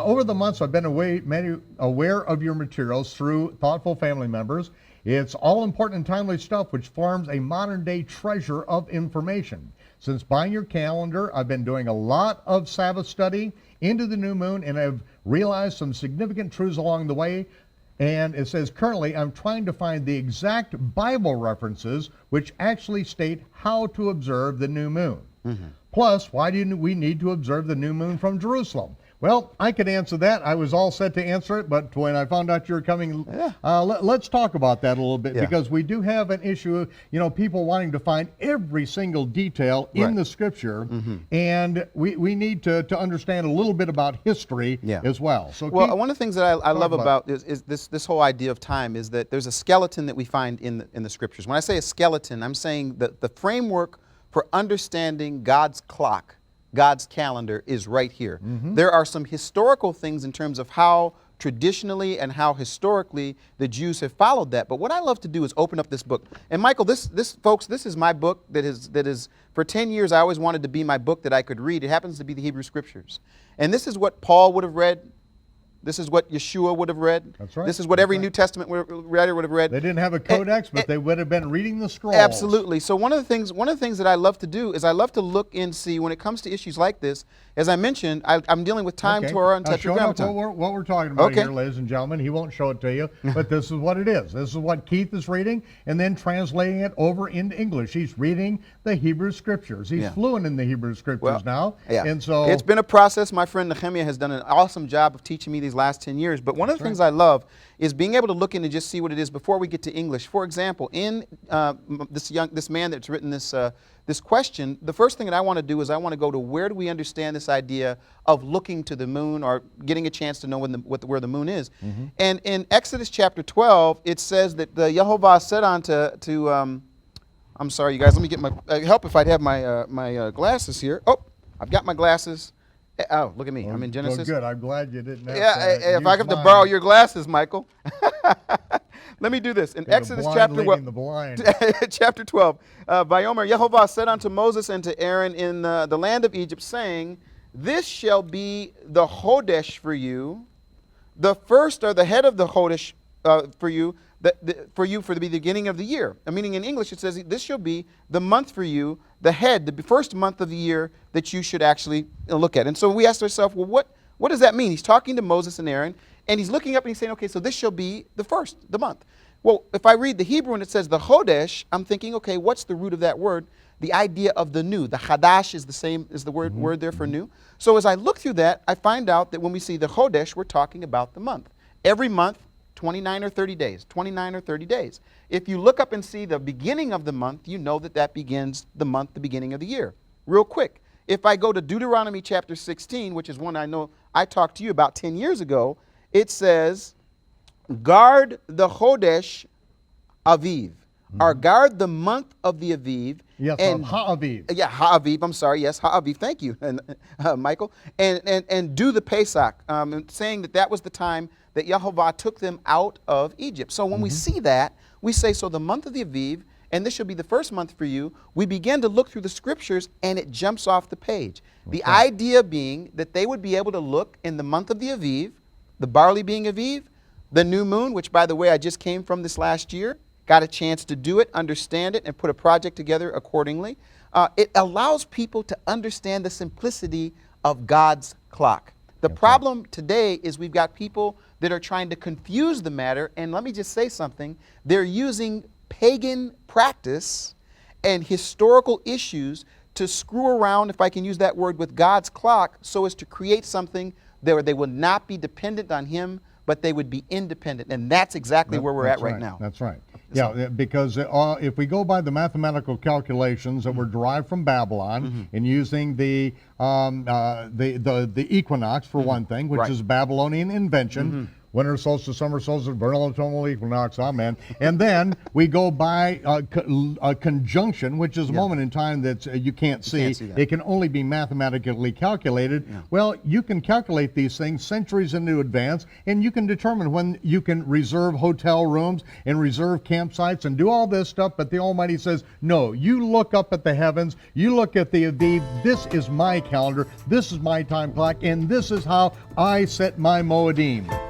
Over the months, I've been aware of your materials through thoughtful family members. It's all important and timely stuff which forms a modern-day treasure of information. Since buying your calendar, I've been doing a lot of Sabbath study into the new moon, and I've realized some significant truths along the way. And it says, currently, I'm trying to find the exact Bible references which actually state how to observe the new moon. Plus, why do we need to observe the new moon from Jerusalem? Well, I could answer that. I was all set to answer it, but when I found out you were coming, let's talk about that a little bit, because we do have an issue, people wanting to find every single detail in the scripture, and we need to understand a little bit about history as well. So one of the things that I love about is this whole idea of time is that there's a skeleton that we find in the scriptures. When I say a skeleton, I'm saying that the framework for understanding God's clock, God's calendar, is right here. There are some historical things in terms of how traditionally and how historically the Jews have followed that. But what I love to do is open up this book. And Michael, folks, this is my book that is for 10 years I always wanted to be my book that I could read. It happens to be the Hebrew Scriptures. And this is what Paul would have read. This is what Yeshua would have read. That's right. This is what every New Testament writer would have read. They didn't have a codex, but they would have been reading the scrolls. Absolutely. So one of the things that I love to do is I love to look and see when it comes to issues like this. As I mentioned, I'm dealing with time, Torah, and Tetragrammaton. What we're talking about here, ladies and gentlemen. He won't show it to you, but this is what it is. This is what Keith is reading and then translating it over into English. He's reading the Hebrew Scriptures. He's fluent in the Hebrew Scriptures now. And so it's been a process. My friend Nehemiah has done an awesome job of teaching me these last 10 years. But one of the things I love is being able to look in and just see what it is before we get to English. For example, in this man that's written this question, the first thing that I want to do is I want to go to where do we understand this idea of looking to the moon or getting a chance to know where the moon is. And in Exodus chapter 12, it says that Yehovah said unto I'm sorry, you guys, let me get my help if I'd have my glasses here. Oh, I've got my glasses. Oh, look at me. I'm in Genesis. Well, good. I'm glad you didn't have if I have to borrow your glasses, Michael. Let me do this. In Exodus chapter 12, Vayomer Yehovah said unto Moses and to Aaron in the land of Egypt, saying, this shall be the Hodesh for you, the first or the head of the Hodesh for you, for the beginning of the year. Meaning in English it says this shall be the month for you, the head, the first month of the year that you should actually look at. And so we asked ourselves, well, what does that mean? He's talking to Moses and Aaron, and he's looking up and he's saying, okay, so this shall be the month. Well, if I read the Hebrew and it says the Hodesh, I'm thinking, okay, what's the root of that word? The idea of the new. The Hadash is the same as the word there for new. So as I look through that, I find out that when we see the Hodesh, we're talking about the month. Every month, 29 or 30 days, 29 or 30 days. If you look up and see the beginning of the month, you know that begins the month, the beginning of the year. Real quick, if I go to Deuteronomy chapter 16, which is one I know I talked to you about 10 years ago, it says, guard the Hodesh Aviv, or guard the month of the Aviv. Yes, and Ha'aviv. Yeah, Ha'aviv, I'm sorry, yes, Ha'aviv, thank you, Michael. And do the Pesach, saying that was the time that Yehovah took them out of Egypt. So when we see that, we say, so the month of the Aviv, and this shall be the first month for you, we begin to look through the scriptures and it jumps off the page. The idea being that they would be able to look in the month of the Aviv, the barley being Aviv, the new moon, which by the way I just came from this last year, got a chance to do it, understand it, and put a project together accordingly. It allows people to understand the simplicity of God's clock. The problem today is we've got people that are trying to confuse the matter, and let me just say something. They're using pagan practice and historical issues to screw around, if I can use that word, with God's clock so as to create something where they would not be dependent on Him, but they would be independent. And that's exactly where we're at right now. That's right. Yeah, because if we go by the mathematical calculations that were derived from Babylon and using the equinox for one thing, which is Babylonian invention, winter solstice, summer solstice, vernal and autumnal equinox, amen. And then we go by a conjunction, which is a moment in time that you can't see. can't see that. It can only be mathematically calculated. Yeah. Well, you can calculate these things centuries into advance, and you can determine when you can reserve hotel rooms and reserve campsites and do all this stuff, but the Almighty says, no, you look up at the heavens, you look at the Aviv, this is my calendar, this is my time clock, and this is how I set my Moedim.